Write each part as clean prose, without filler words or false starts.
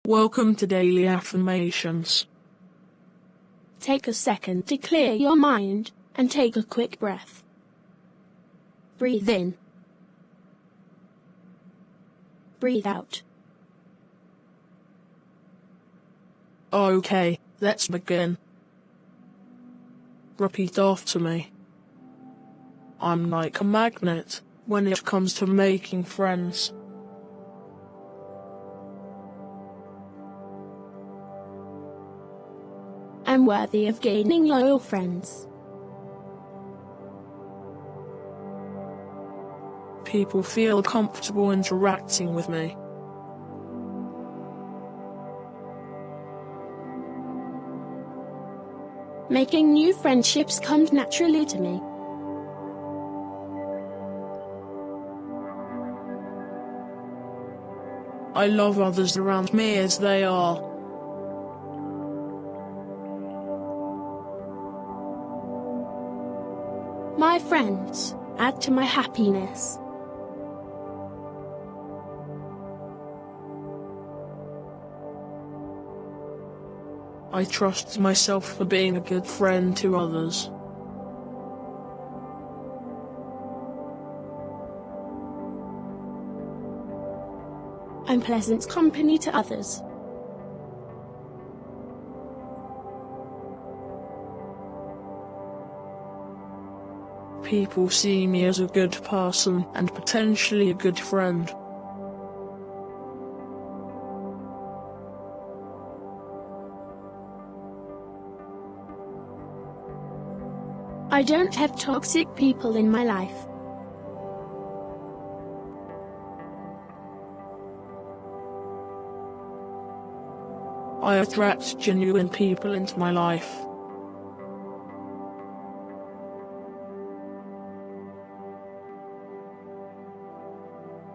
Welcome to Daily Affirmations. Take a second to clear your mind and take a quick breath. Breathe in. Breathe out. Okay, let's begin. Repeat after me. I'm like a magnet when it comes to making friends. I'm worthy of gaining loyal friends. People feel comfortable interacting with me. Making new friendships comes naturally to me. I love others around me as they are. My friends add to my happiness. I trust myself for being a good friend to others. I'm pleasant company to others. People see me as a good person and potentially a good friend. I don't have toxic people in my life. I attract genuine people into my life.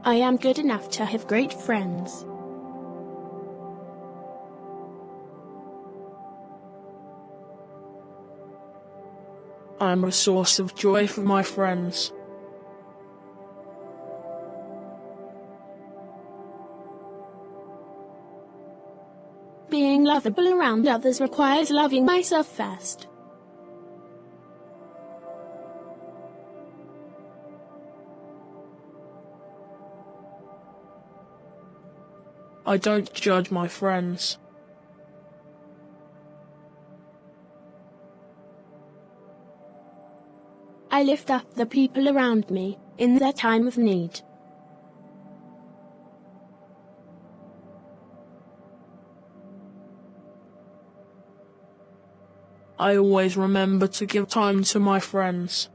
I am good enough to have great friends. I'm a source of joy for my friends. Being lovable around others requires loving myself first. I don't judge my friends. I lift up the people around me in their time of need. I always remember to give time to my friends.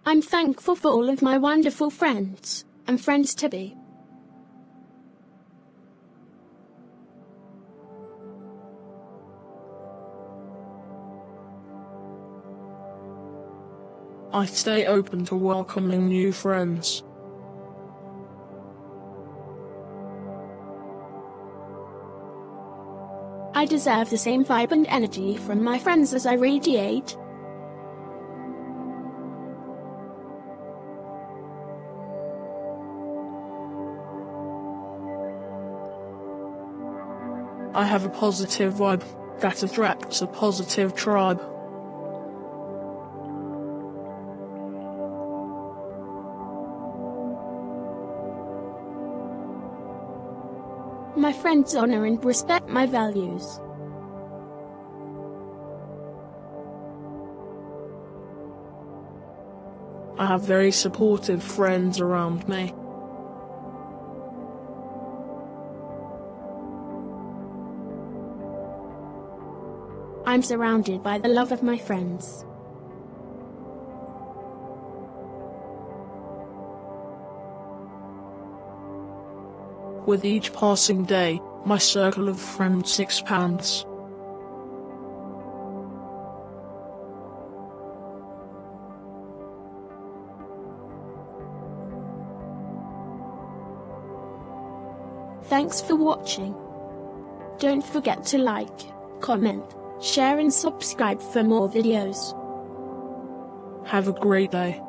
I'm thankful for all of my wonderful friends and friends-to-be. I stay open to welcoming new friends. I deserve the same vibe and energy from my friends as I radiate. I have a positive vibe that attracts a positive tribe. My friends honor and respect my values. I have very supportive friends around me. I'm surrounded by the love of my friends. With each passing day, my circle of friends expands. Thanks for watching. Don't forget to like, comment, share and subscribe for more videos. Have a great day.